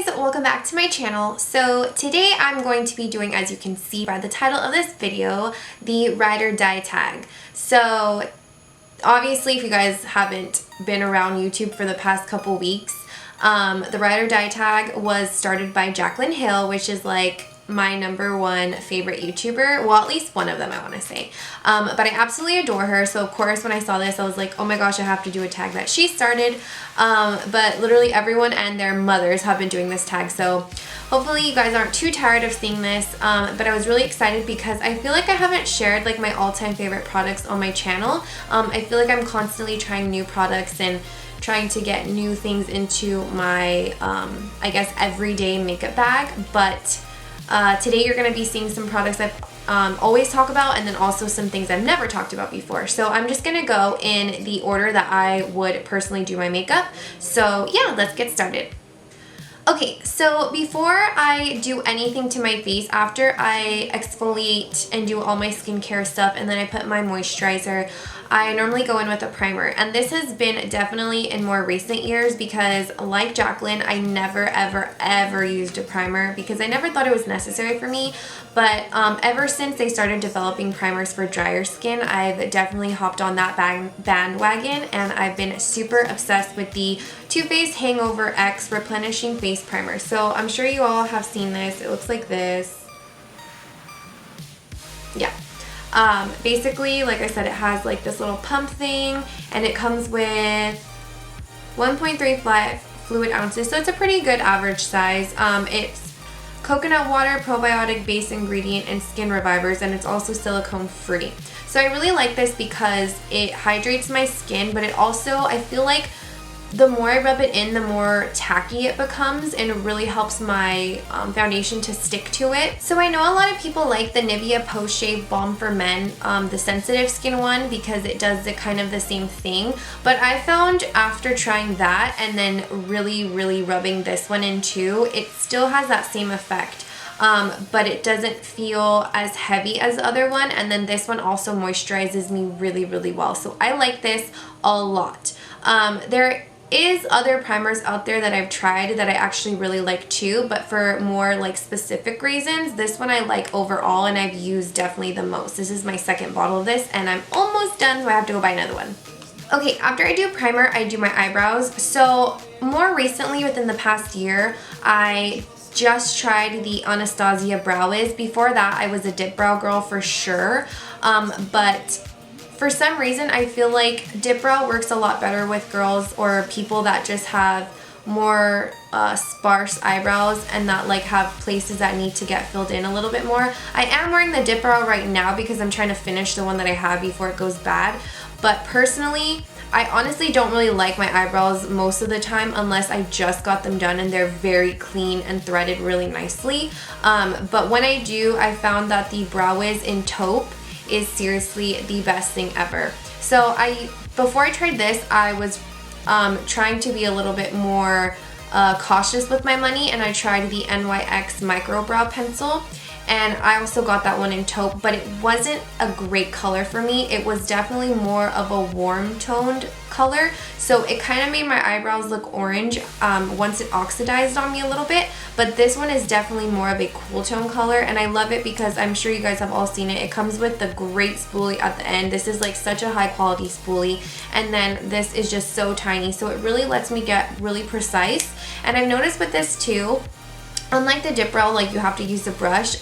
guys, welcome back to my channel. So today I'm going to be doing, as you can see by the title of this video, the ride or die tag. So obviously if you guys haven't been around YouTube for the past couple weeks, the ride or die tag was started by Jaclyn Hill, which is like my #1 favorite YouTuber. Well, at least one of them, I want to say. But I absolutely adore her. So of course when I saw this I was like, oh my gosh, I have to do a tag that she started. But literally everyone and their mothers have been doing this tag. So hopefully you guys aren't too tired of seeing this. But I was really excited because I feel like I haven't shared like my all-time favorite products on my channel. I feel like I'm constantly trying new products and trying to get new things into my, I guess, everyday makeup bag. But today you're going to be seeing some products I've always talk about, and then also some things I've never talked about before. So I'm just going to go in the order that I would personally do my makeup. So yeah, let's get started. Okay, so before I do anything to my face, after I exfoliate and do all my skincare stuff and then I put my moisturizer, I normally go in with a primer. And this has been definitely in more recent years because, like Jaclyn, I never ever used a primer because I never thought it was necessary for me. But ever since they started developing primers for drier skin, I've definitely hopped on that bandwagon, and I've been super obsessed with the Too Faced Hangover X Replenishing Face Primer. So I'm sure you all have seen this. It looks like this. Yeah. Basically, like I said, it has like this little pump thing, and it comes with 1.35 fluid ounces, so it's a pretty good average size. It's coconut water, probiotic base ingredient, and skin revivers, and it's also silicone free. So I really like this because it hydrates my skin, but it also, I feel like the more I rub it in, the more tacky it becomes, and it really helps my foundation to stick to it. So I know a lot of people like the Nivea Post Shave Balm for Men, the sensitive skin one, because it does the kind of the same thing. But I found after trying that and then really rubbing this one in too, it still has that same effect. But it doesn't feel as heavy as the other one, and then this one also moisturizes me really well. So I like this a lot. There is other primers out there that I've tried that I actually really like too, but for more like specific reasons, this one I like overall, and I've used definitely the most. This is my second bottle of this, and I'm almost done, so I have to go buy another one. Okay, after I do primer, I do my eyebrows. So more recently, within the past year, I just tried the Anastasia Brow Wiz. Before that, I was a dip brow girl for sure, but for some reason, I feel like dip brow works a lot better with girls or people that just have more sparse eyebrows and that like have places that need to get filled in a little bit more. I am wearing the dip brow right now because I'm trying to finish the one that I have before it goes bad. But personally, I honestly don't really like my eyebrows most of the time unless I just got them done and they're very clean and threaded really nicely. But when I do, I found that the Brow Wiz in taupe is seriously the best thing ever. So before I tried this, I was trying to be a little bit more cautious with my money, and I tried the NYX Micro Brow Pencil, and I also got that one in taupe, but it wasn't a great color for me. It was definitely more of a warm toned color, so it kind of made my eyebrows look orange once it oxidized on me a little bit. But this one is definitely more of a cool tone color, and I love it because I'm sure you guys have all seen it. It comes with the great spoolie at the end. This is like such a high quality spoolie, and then this is just so tiny, so it really lets me get really precise. And I've noticed with this too, unlike the dip brow, like you have to use a brush,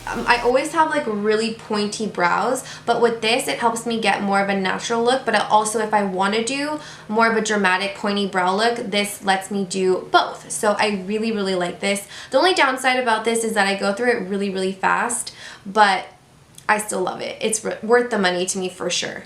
I always have like really pointy brows, but with this it helps me get more of a natural look. But also, if I want to do more of a dramatic pointy brow look, this lets me do both. So I really like this. The only downside about this is that I go through it really fast, but I still love it. It's worth the money to me for sure.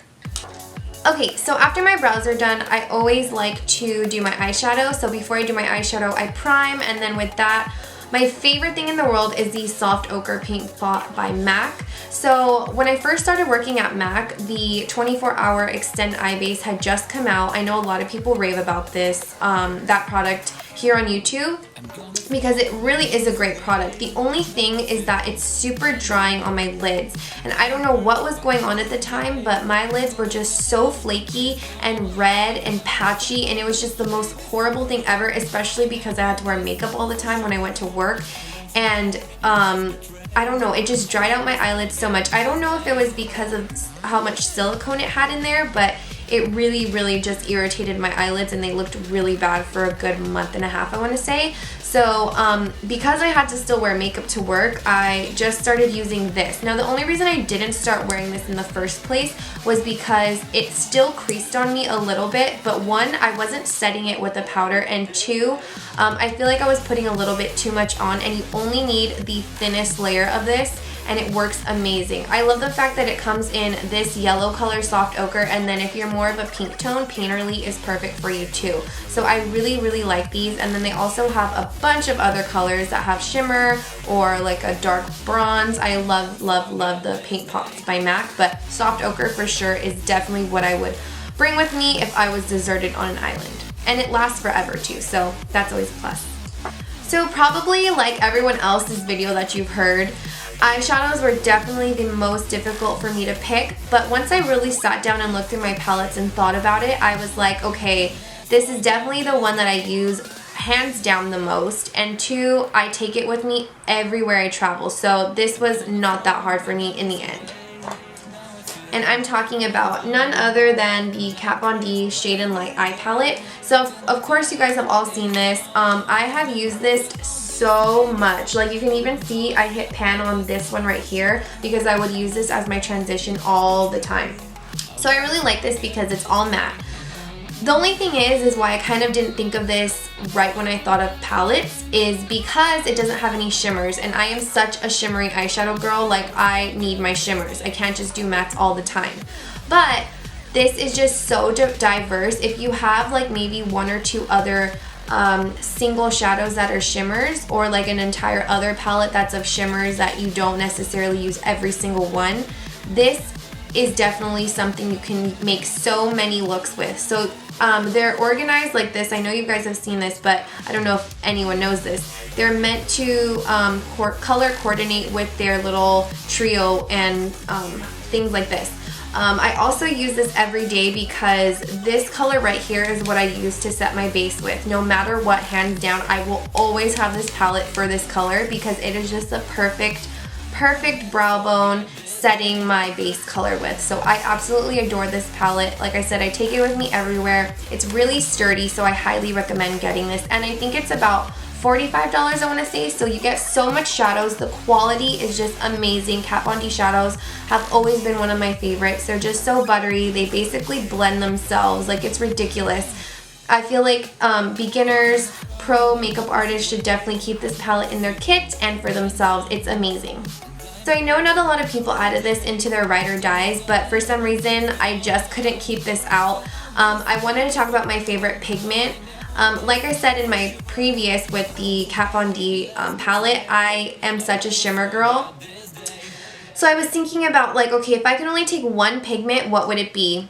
Okay, so after my brows are done, I always like to do my eyeshadow. So before I do my eyeshadow, I prime, and then with that, my favorite thing in the world is the Soft Ochre Paint Pot by MAC. So when I first started working at MAC, the 24-hour Extend Eye Base had just come out. I know a lot of people rave about this. That product here on YouTube because it really is a great product. The only thing is that it's super drying on my lids, and I don't know what was going on at the time, but my lids were just so flaky and red and patchy, and it was just the most horrible thing ever, especially because I had to wear makeup all the time when I went to work. And I don't know, it just dried out my eyelids so much. I don't know if it was because of how much silicone it had in there, but it really just irritated my eyelids, and they looked really bad for a good month and a half, I want to say. So because I had to still wear makeup to work, I just started using this. Now, the only reason I didn't start wearing this in the first place was because it still creased on me a little bit, but one, I wasn't setting it with a powder, and two, I feel like I was putting a little bit too much on, and you only need the thinnest layer of this, and it works amazing. I love the fact that it comes in this yellow color, soft ochre, and then if you're more of a pink tone, Painterly is perfect for you too. So I really like these, and then they also have a bunch of other colors that have shimmer or like a dark bronze. I love the Paint Pops by MAC, but soft ochre for sure is definitely what I would bring with me if I was deserted on an island. And it lasts forever too, so that's always a plus. So probably like everyone else's video that you've heard, eyeshadows were definitely the most difficult for me to pick, but once I really sat down and looked through my palettes and thought about it, I was like, okay, this is definitely the one that I use hands down the most, and two, I take it with me everywhere I travel, so this was not that hard for me in the end. And I'm talking about none other than the Kat Von D Shade and Light eye palette. So of course you guys have all seen this. I have used this so much. Like, you can even see I hit pan on this one right here because I would use this as my transition all the time. So I really like this because it's all matte. The only thing is why I kind of didn't think of this right when I thought of palettes is because it doesn't have any shimmers, and I am such a shimmery eyeshadow girl. Like, I need my shimmers. I can't just do mattes all the time. But this is just so diverse. If you have like maybe one or two other single shadows that are shimmers, or like an entire other palette that's of shimmers that you don't necessarily use every single one, this is definitely something you can make so many looks with. So they're organized like this. I know you guys have seen this, but I don't know if anyone knows this. They're meant to color coordinate with their little trio and things like this. I also use this every day because this color right here is what I use to set my base with. No matter what, hands down, I will always have this palette for this color because it is just the perfect brow bone setting my base color with. So I absolutely adore this palette. Like I said, I take it with me everywhere. It's really sturdy, so I highly recommend getting this. And I think it's about $45, I want to say, so you get so much shadows. The quality is just amazing. Kat Von D shadows have always been one of my favorites. They're just so buttery. They basically blend themselves. Like, it's ridiculous. I feel like beginners, pro makeup artists should definitely keep this palette in their kit and for themselves. It's amazing. So I know not a lot of people added this into their ride or dies, but for some reason I just couldn't keep this out. I wanted to talk about my favorite pigment. Like I said in my previous with the Kat Von D palette, I am such a shimmer girl. So I was thinking about, like, okay, if I could only take one pigment, what would it be?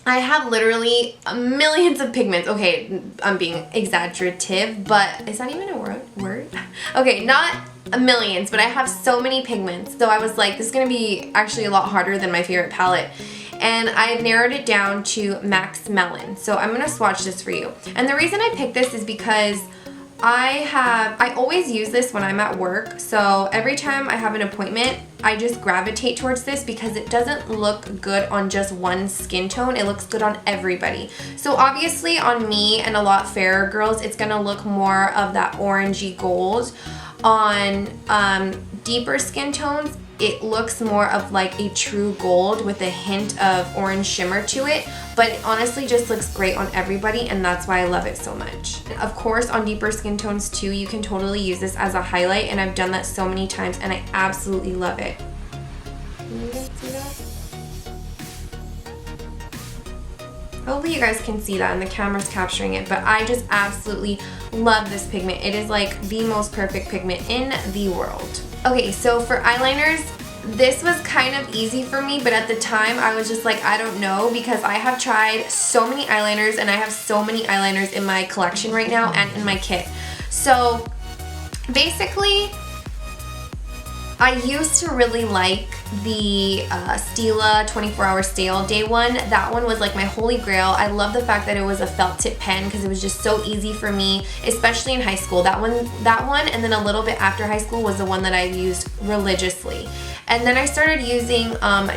I have literally millions of pigments. Okay, I'm being exaggerative, but is that even a word? Okay, not millions, but I have so many pigments. So I was like, this is gonna be actually a lot harder than my favorite palette. And I narrowed it down to Max Melon. So I'm gonna swatch this for you. And the reason I picked this is because I always use this when I'm at work. So every time I have an appointment, I just gravitate towards this because it doesn't look good on just one skin tone. It looks good on everybody. So obviously on me and a lot fairer girls, it's gonna look more of that orangey gold. On deeper skin tones, it looks more of like a true gold with a hint of orange shimmer to it, but it honestly just looks great on everybody, and that's why I love it so much. Of course, on deeper skin tones too, you can totally use this as a highlight, and I've done that so many times and I absolutely love it. Can you guys see that? Hopefully you guys can see that and the camera's capturing it, but I just absolutely love this pigment. It is like the most perfect pigment in the world. Okay, so for eyeliners, this was kind of easy for me, but at the time I was just like, I don't know, because I have tried so many eyeliners and I have so many eyeliners in my collection right now and in my kit. So basically, I used to really like the Stila 24-hour stay all day one. That one was like my holy grail. I love the fact that it was a felt tip pen because it was just so easy for me, especially in high school. That one, and then a little bit after high school was the one that I used religiously. And then I started using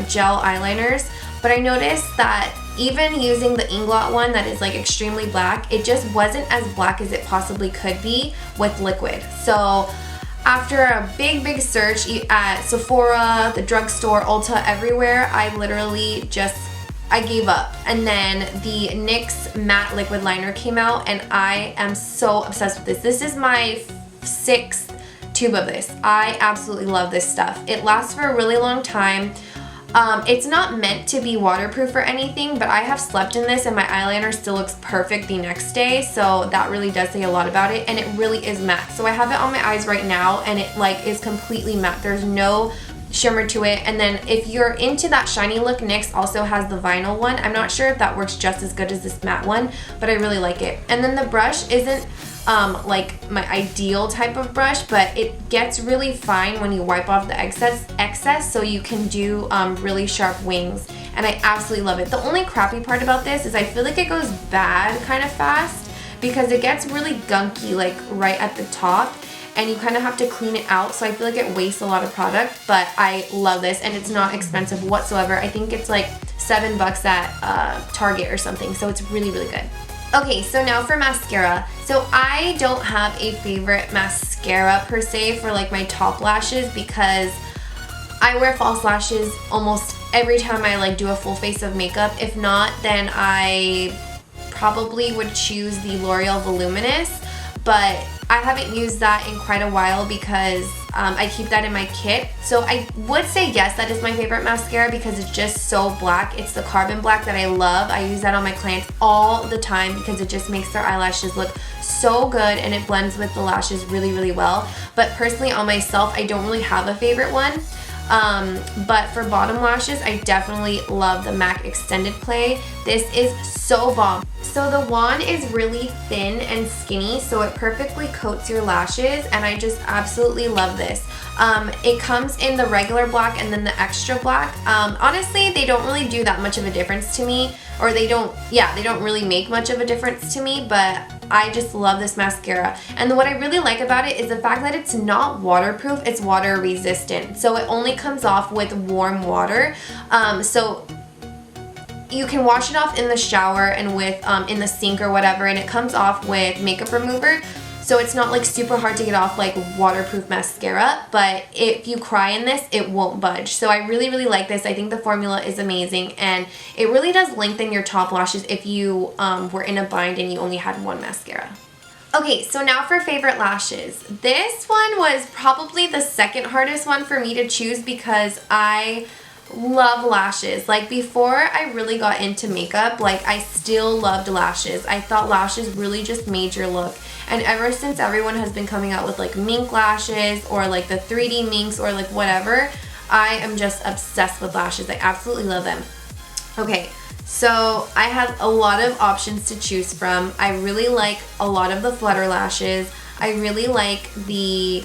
gel eyeliners, but I noticed that even using the Inglot one that is like extremely black, it just wasn't as black as it possibly could be with liquid. So after a big search at Sephora, the drugstore, Ulta, everywhere, I literally I gave up. And then the NYX matte liquid liner came out and I am so obsessed with this. This is my 6th tube of this. I absolutely love this stuff. It lasts for a really long time. It's not meant to be waterproof or anything, but I have slept in this and my eyeliner still looks perfect the next day, so that really does say a lot about it, and it really is matte. So I have it on my eyes right now and it like is completely matte. There's no shimmer to it. And then if you're into that shiny look, NYX also has the vinyl one. I'm not sure if that works just as good as this matte one, but I really like it. And then the brush isn't like my ideal type of brush, but it gets really fine when you wipe off the excess, so you can do really sharp wings, and I absolutely love it. The only crappy part about this is I feel like it goes bad kind of fast because it gets really gunky like right at the top, and you kind of have to clean it out, so I feel like it wastes a lot of product. But I love this, and it's not expensive whatsoever. I think it's like $7 at Target or something, so it's really good. Okay, so now for mascara. So I don't have a favorite mascara per se for like my top lashes because I wear false lashes almost every time I like do a full face of makeup. If not, then I probably would choose the L'Oreal Voluminous, but I haven't used that in quite a while because I keep that in my kit. So I would say yes, that is my favorite mascara because it's just so black. It's the Carbon Black that I love. I use that on my clients all the time because it just makes their eyelashes look so good and it blends with the lashes really well. But personally on myself, I don't really have a favorite one. But for bottom lashes, I definitely love the MAC Extended Play. This is so bomb. So the wand is really thin and skinny, so it perfectly coats your lashes, and I just absolutely love this. It comes in the regular black and then the extra black. Honestly, they don't really do that much of a difference to me, or they don't really make much of a difference to me, but I just love this mascara. And what I really like about it is the fact that it's not waterproof, it's water resistant. So it only comes off with warm water. So you can wash it off in the shower and with in the sink or whatever, and it comes off with makeup remover. So it's not like super hard to get off like waterproof mascara, but if you cry in this, it won't budge. So I really like this. I think the formula is amazing, and it really does lengthen your top lashes if you were in a bind and you only had one mascara. Okay, so now for favorite lashes. This one was probably the second hardest one for me to choose because I love lashes. Like before I really got into makeup, like I still loved lashes. I thought lashes really just made your look. And ever since everyone has been coming out with like mink lashes or like the 3D minks or like whatever, I am just obsessed with lashes. I absolutely love them. Okay, so I have a lot of options to choose from. I really like a lot of the Flutter lashes. I really like the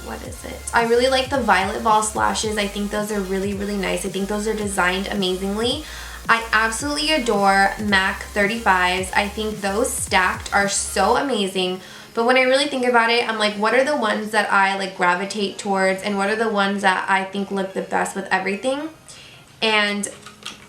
what is it? I really like the Violet Voss lashes. I think those are really nice. I think those are designed amazingly. I absolutely adore MAC 35s. I think those stacked are so amazing. But when I really think about it, I'm like, what are the ones that I like gravitate towards, and what are the ones that I think look the best with everything? And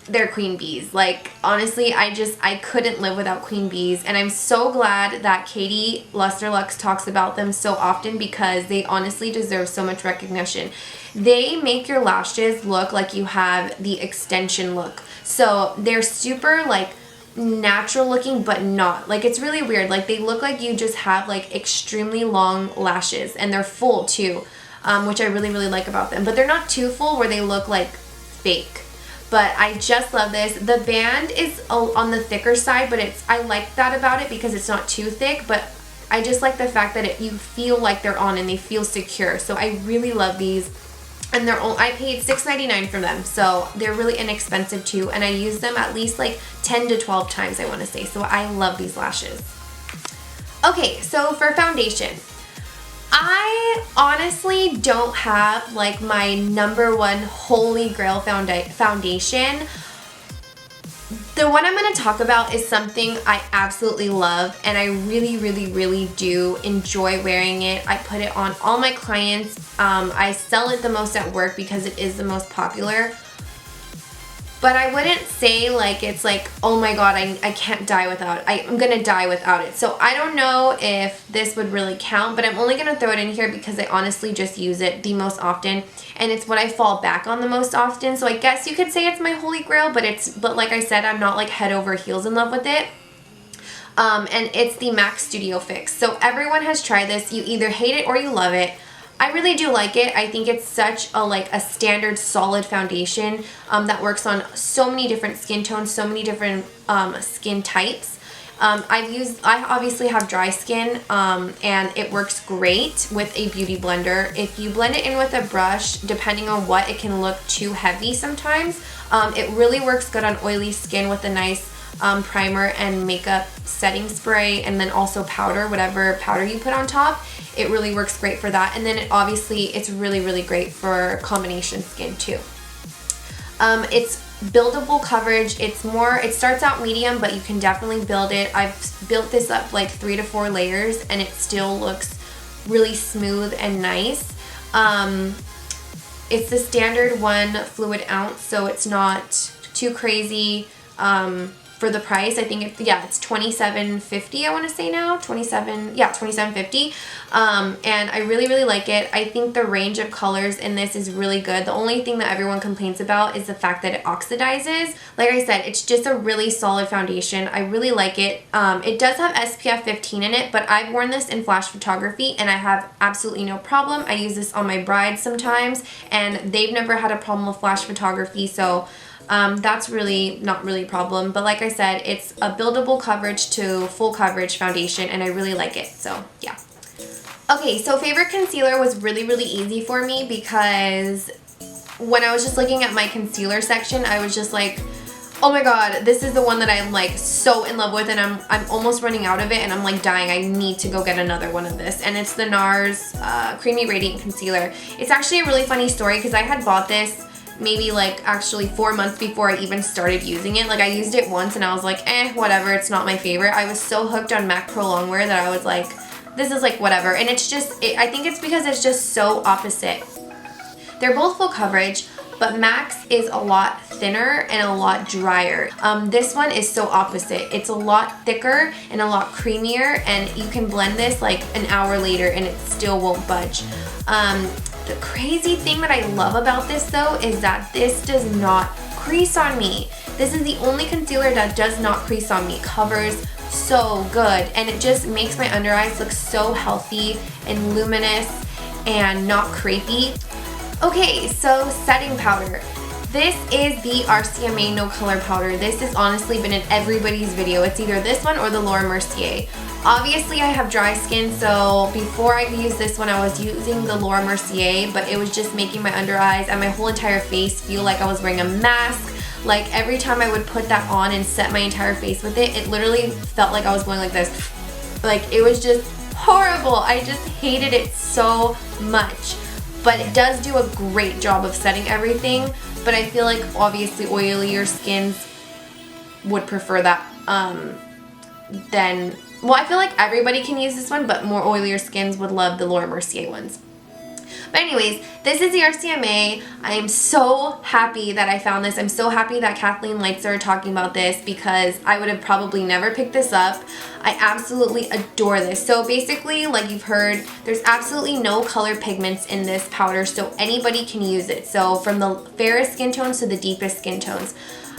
they're Queen Bees. Like honestly, I couldn't live without Queen Bees, and I'm so glad that Katie Luster Lux talks about them so often because they honestly deserve so much recognition. They make your lashes look like you have the extension look. So they're super like natural looking, but not. Like it's really weird. Like they look like you just have like extremely long lashes, and they're full too, which I really like about them. But they're not too full where they look like fake. But I just love this. The band is on the thicker side, but I like that about it because it's not too thick, but I just like the fact that you feel like they're on and they feel secure. So I really love these. And I paid $6.99 for them, so they're really inexpensive too, and I use them at least like 10 to 12 times, I want to say, so I love these lashes. Okay, so for foundation, I honestly don't have like my #1 holy grail foundation. The one I'm going to talk about is something I absolutely love, and I really do enjoy wearing it. I put it on all my clients. I sell it the most at work because it is the most popular. But I wouldn't say like it's like, oh my god, I can't die without it. I'm gonna die without it. So I don't know if this would really count, but I'm only gonna throw it in here because I honestly just use it the most often, and it's what I fall back on the most often. So I guess you could say it's my holy grail, but like I said, I'm not like head over heels in love with it. And it's the MAC Studio Fix. So everyone has tried this. You either hate it or you love it. I really do like it. I think it's such a standard solid foundation that works on so many different skin tones, so many different skin types. I obviously have dry skin, and it works great with a beauty blender. If you blend it in with a brush, depending on what, it can look too heavy sometimes. It really works good on oily skin with a nice primer and makeup setting spray, and then also powder, whatever powder you put on top. It really works great for that. And then it's really great for combination skin too. It's buildable coverage. It starts out medium, but you can definitely build it. I've built this up like 3 to 4 layers, and it still looks really smooth and nice. It's the standard 1 fluid ounce, so it's not too crazy. For the price, I think it's $27.50, I want to say now. $27.50. And I really like it. I think the range of colors in this is really good. The only thing that everyone complains about is the fact that it oxidizes. Like I said, it's just a really solid foundation. I really like it. It does have SPF 15 in it, but I've worn this in flash photography and I have absolutely no problem. I use this on my brides sometimes, and they've never had a problem with flash photography, so that's really not really a problem. But like I said, it's a buildable coverage to full coverage foundation, and I really like it. So yeah. Okay, so favorite concealer was really easy for me, because when I was just looking at my concealer section, I was just like, oh my god, this is the one that I'm like so in love with, and I'm almost running out of it, and I'm like dying. I need to go get another one of this, and it's the NARS Creamy Radiant Concealer. It's actually a really funny story, because I had bought this maybe like actually 4 months before I even started using it. Like I used it once and I was like, whatever, it's not my favorite. I was so hooked on MAC Pro Longwear that I was like, this is like whatever. And it's just, I think it's because it's just so opposite. They're both full coverage, but MAC's is a lot thinner and a lot drier. This one is so opposite. It's a lot thicker and a lot creamier, and you can blend this like an hour later and it still won't budge. The crazy thing that I love about this though is that this does not crease on me. This is the only concealer that does not crease on me. It covers so good, and it just makes my under eyes look so healthy and luminous and not crepey. Okay, so setting powder. This is the RCMA No Color Powder. This has honestly been in everybody's video. It's either this one or the Laura Mercier. Obviously, I have dry skin, so before I used this one, I was using the Laura Mercier, but it was just making my under eyes and my whole entire face feel like I was wearing a mask. Like every time I would put that on and set my entire face with it, it literally felt like I was going like this. Like it was just horrible. I just hated it so much. But it does do a great job of setting everything, but I feel like obviously oilier skins would prefer that well, I feel like everybody can use this one, but more oilier skins would love the Laura Mercier ones. But anyways, this is the RCMA. I am so happy that I found this. I'm so happy that Kathleen Lights are talking about this, because I would have probably never picked this up. I absolutely adore this. So basically, like you've heard, there's absolutely no color pigments in this powder, so anybody can use it. So from the fairest skin tones to the deepest skin tones.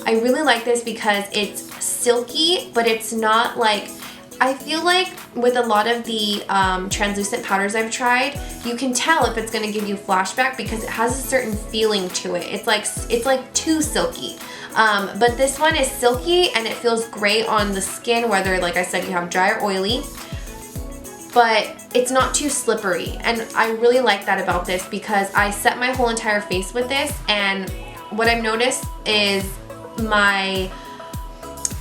I really like this because it's silky, but it's not like, I feel like with a lot of the translucent powders I've tried, you can tell if it's going to give you flashback because it has a certain feeling to it. It's like too silky. But this one is silky and it feels great on the skin, whether, like I said, you have dry or oily. but it's not too slippery. And I really like that about this because I set my whole entire face with this, and what I've noticed is my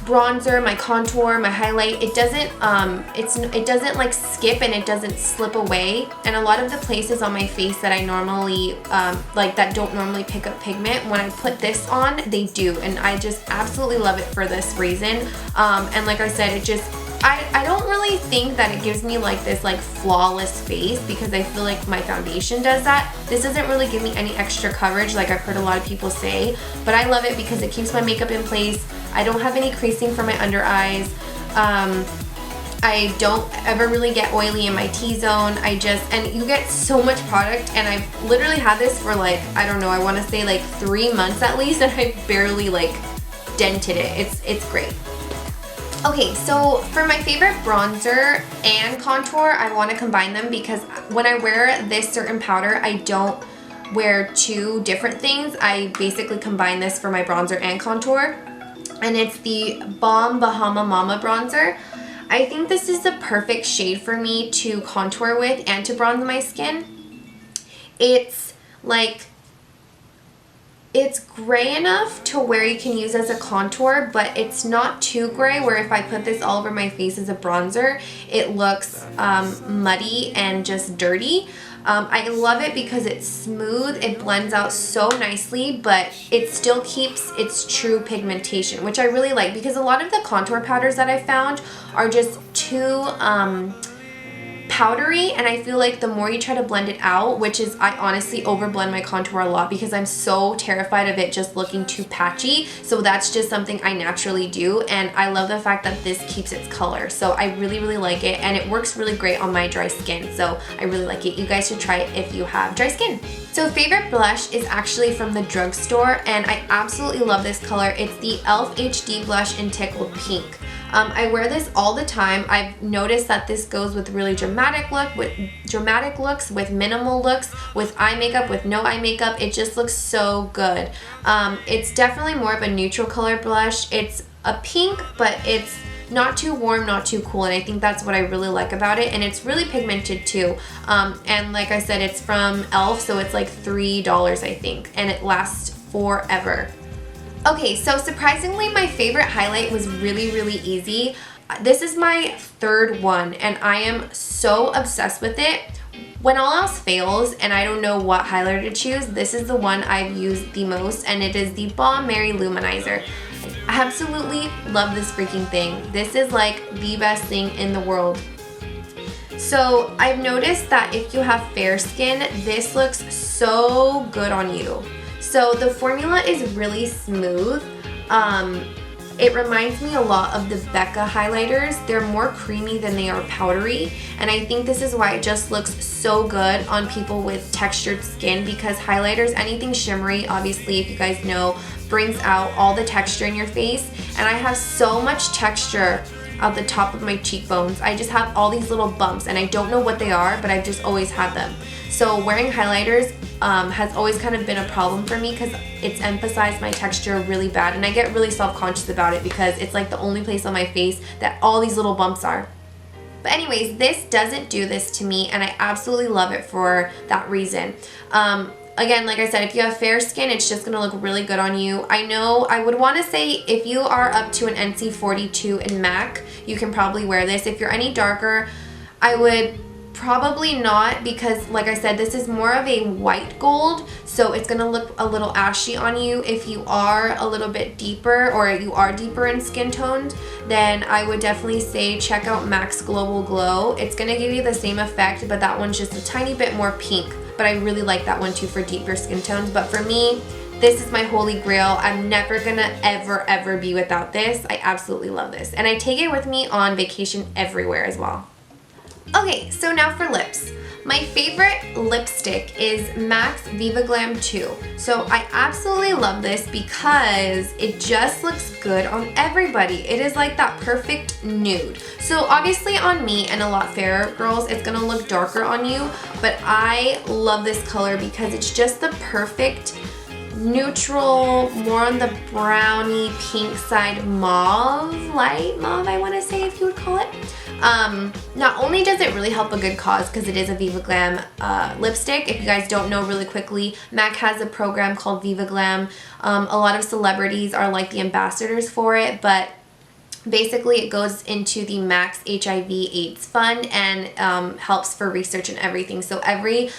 bronzer, my contour, my highlight, it doesn't like skip and it doesn't slip away. And a lot of the places on my face that I normally that don't normally pick up pigment, when I put this on, they do, and I just absolutely love it for this reason. And like I said, it just, I don't really think that it gives me like this like flawless face, because I feel like my foundation does that. This doesn't really give me any extra coverage like I've heard a lot of people say, but I love it because it keeps my makeup in place. I don't have any creasing for my under eyes. I don't ever really get oily in my T-zone. And you get so much product, and I've literally had this for like, I don't know, I want to say like 3 months at least, and I barely like dented it. It's great. Okay, so for my favorite bronzer and contour, I want to combine them because when I wear this certain powder, I don't wear two different things. I basically combine this for my bronzer and contour, and it's the Balm Bahama Mama bronzer. I think this is the perfect shade for me to contour with and to bronze my skin. It's like, it's gray enough to where you can use as a contour, but it's not too gray where if I put this all over my face as a bronzer, it looks muddy and just dirty. I love it because it's smooth, it blends out so nicely, but it still keeps its true pigmentation, which I really like, because a lot of the contour powders that I found are just too powdery, and I feel like the more you try to blend it out, which is, I honestly overblend my contour a lot because I'm so terrified of it just looking too patchy, so that's just something I naturally do, and I love the fact that this keeps its color. So I really, really like it, and it works really great on my dry skin, so I really like it. You guys should try it if you have dry skin. So favorite blush is actually from the drugstore, and I absolutely love this color. It's the e.l.f. HD Blush in Tickled Pink. I wear this all the time. I've noticed that this goes with really dramatic looks, with minimal looks, with eye makeup, with no eye makeup. It just looks so good. It's definitely more of a neutral color blush. It's a pink, but it's not too warm, not too cool, and I think that's what I really like about it. And it's really pigmented too. And like I said, it's from e.l.f., so it's like $3, I think, and it lasts forever. Okay, so surprisingly, my favorite highlight was really, really easy. This is my third one, and I am so obsessed with it. When all else fails and I don't know what highlighter to choose, this is the one I've used the most, and it is the Balm Mary Luminizer. I absolutely love this freaking thing. This is like the best thing in the world. So I've noticed that if you have fair skin, this looks so good on you. So the formula is really smooth. It reminds me a lot of the Becca highlighters. They're more creamy than they are powdery, and I think this is why it just looks so good on people with textured skin, because highlighters, anything shimmery, obviously, if you guys know, brings out all the texture in your face, and I have so much texture at the top of my cheekbones. I just have all these little bumps, and I don't know what they are, but I've just always had them. So wearing highlighters has always kind of been a problem for me because it's emphasized my texture really bad, and I get really self-conscious about it because it's like the only place on my face that all these little bumps are. But anyways, this doesn't do this to me, and I absolutely love it for that reason. Again, like I said, if you have fair skin, it's just gonna look really good on you. I know I would wanna say if you are up to an NC42 in MAC, you can probably wear this. If you're any darker, I would probably not, because like I said, this is more of a white gold, so it's gonna look a little ashy on you. If you are a little bit deeper, or you are deeper in skin toned, then I would definitely say check out MAC's Global Glow. It's gonna give you the same effect, but that one's just a tiny bit more pink. But I really like that one too for deeper skin tones. But for me, this is my holy grail. I'm never gonna ever be without this. I absolutely love this, and I take it with me on vacation everywhere as well. Okay, so now for lips. My favorite lipstick is MAC's Viva Glam 2. So I absolutely love this because it just looks good on everybody. It is like that perfect nude. So obviously on me and a lot fairer girls, it's gonna look darker on you, but I love this color because it's just the perfect neutral, more on the brownie pink side mauve, light mauve I want to say, if you would call it. Not only does it really help a good cause because it is a Viva Glam lipstick. If you guys don't know really quickly, MAC has a program called Viva Glam. A lot of celebrities are like the ambassadors for it, but basically it goes into the MAC's HIV/AIDS fund and helps for research and everything. So every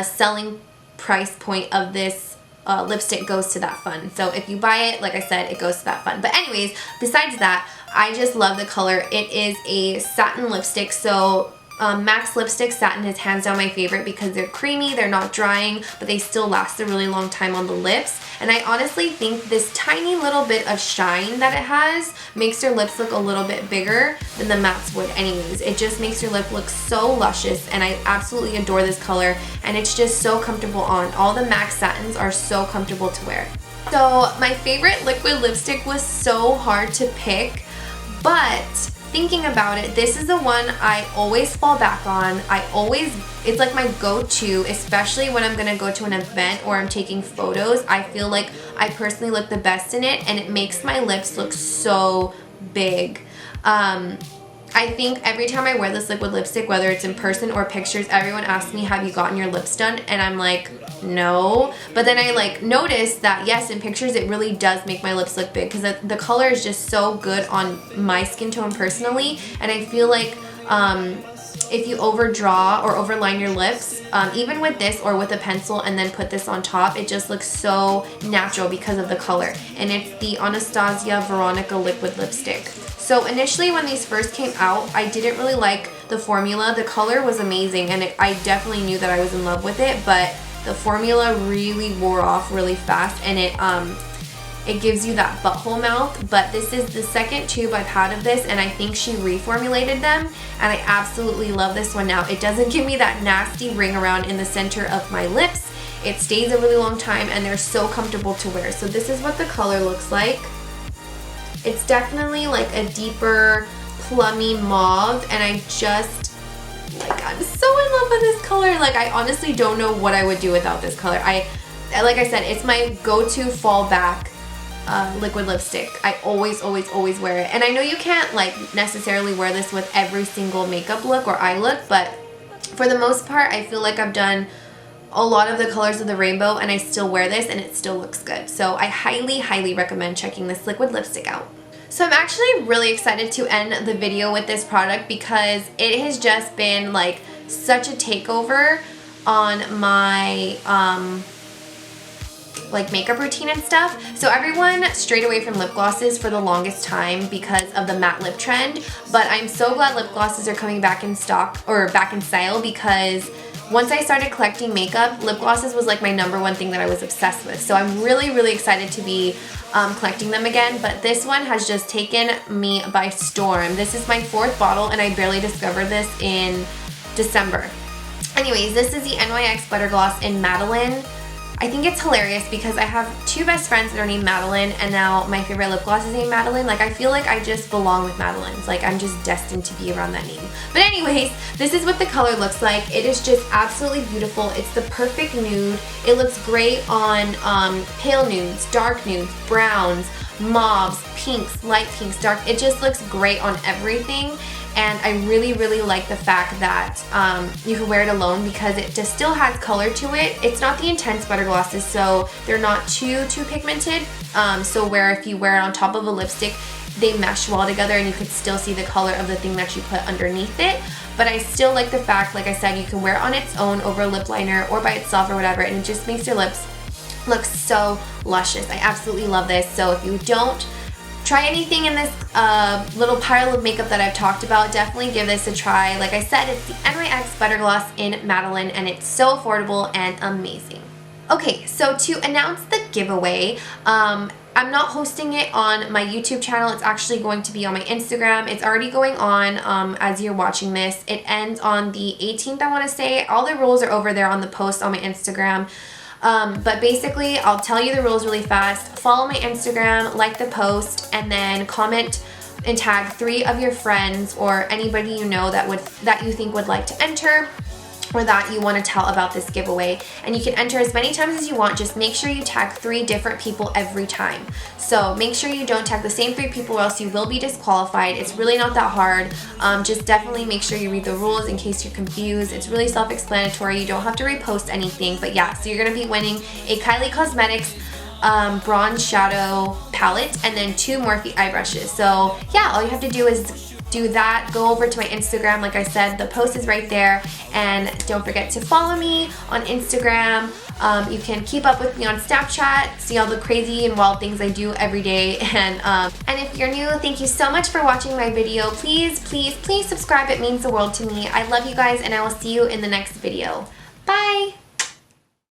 selling price point of this lipstick goes to that fund. So if you buy it, like I said, it goes to that fund. But anyways, besides that, I just love the color. It is a satin lipstick, so MAC's lipstick satin is hands down my favorite because they're creamy, they're not drying, but they still last a really long time on the lips. And I honestly think this tiny little bit of shine that it has makes your lips look a little bit bigger than the mattes would anyways. It just makes your lip look so luscious, and I absolutely adore this color, and it's just so comfortable on. All the MAC satins are so comfortable to wear. So my favorite liquid lipstick was so hard to pick, but thinking about it, this is the one I always fall back on. It's like my go-to, especially when I'm gonna go to an event or I'm taking photos. I feel like I personally look the best in it, and it makes my lips look so big. I think every time I wear this liquid lipstick, whether it's in person or pictures, everyone asks me, have you gotten your lips done? And I'm like, no. But then I like noticed that yes, in pictures it really does make my lips look big because the color is just so good on my skin tone personally. And I feel like if you overdraw or overline your lips, even with this or with a pencil and then put this on top, it just looks so natural because of the color. And it's the Anastasia Veronica liquid lipstick. So initially when these first came out, I didn't really like the formula. The color was amazing, and I definitely knew that I was in love with it, but the formula really wore off really fast, and it gives you that butthole mouth. But this is the second tube I've had of this, and I think she reformulated them, and I absolutely love this one now. It doesn't give me that nasty ring around in the center of my lips. It stays a really long time, and they're so comfortable to wear. So this is what the color looks like. It's definitely like a deeper plummy mauve, and I'm so in love with this color. Like, I honestly don't know what I would do without this color. Like I said, it's my go-to fallback liquid lipstick. I always wear it. And I know you can't like necessarily wear this with every single makeup look or eye look, but for the most part, I feel like I've done a lot of the colors of the rainbow, and I still wear this and it still looks good. So I highly recommend checking this liquid lipstick out. So I'm actually really excited to end the video with this product because it has just been like such a takeover on my like makeup routine and stuff. So everyone strayed away from lip glosses for the longest time because of the matte lip trend, but I'm so glad lip glosses are coming back in stock or back in style, because once I started collecting makeup, lip glosses was like my #1 thing that I was obsessed with. So I'm really excited to be collecting them again, but this one has just taken me by storm. This is my 4th bottle, and I barely discovered this in December. Anyways, this is the NYX Butter Gloss in Madeline. I think it's hilarious because I have 2 best friends that are named Madeline, and now my favorite lip gloss is named Madeline. Like, I feel like I just belong with Madeline's. Like, I'm just destined to be around that name. But anyways, this is what the color looks like. It is just absolutely beautiful. It's the perfect nude. It looks great on pale nudes, dark nudes, browns, mauves, pinks, light pinks, dark. It just looks great on everything. And I really like the fact that you can wear it alone because it just still has color to it. It's not the intense butter glosses, so they're not too pigmented. So where if you wear it on top of a lipstick, they mesh well together and you could still see the color of the thing that you put underneath it. But I still like the fact, like I said, you can wear it on its own over a lip liner or by itself or whatever, and it just makes your lips look so luscious. I absolutely love this. So if you don't try anything in this little pile of makeup that I've talked about, definitely give this a try. Like I said, it's the NYX Butter Gloss in Madeline, and it's so affordable and amazing. Okay, so to announce the giveaway, I'm not hosting it on my YouTube channel. It's actually going to be on my Instagram. It's already going on as you're watching this. It ends on the 18th, I want to say. All the rules are over there on the post on my Instagram. But basically, I'll tell you the rules really fast. Follow my Instagram, like the post, and then comment and tag 3 of your friends or anybody you know that you think would like to enter. or that you want to tell about this giveaway. And you can enter as many times as you want. Just make sure you tag 3 different people every time. So make sure you don't tag the same 3 people or else you will be disqualified. It's really not that hard. Just definitely make sure you read the rules in case you're confused. It's really self-explanatory. You don't have to repost anything. But yeah, so you're going to be winning a Kylie Cosmetics bronze shadow palette and then 2 Morphe eye brushes. So yeah, all you have to do is do that. Go over to my Instagram. Like I said, the post is right there, and don't forget to follow me on Instagram. You can keep up with me on Snapchat, see all the crazy and wild things I do every day. And if you're new, thank you so much for watching my video. Please subscribe. It means the world to me. I love you guys, and I will see you in the next video. Bye!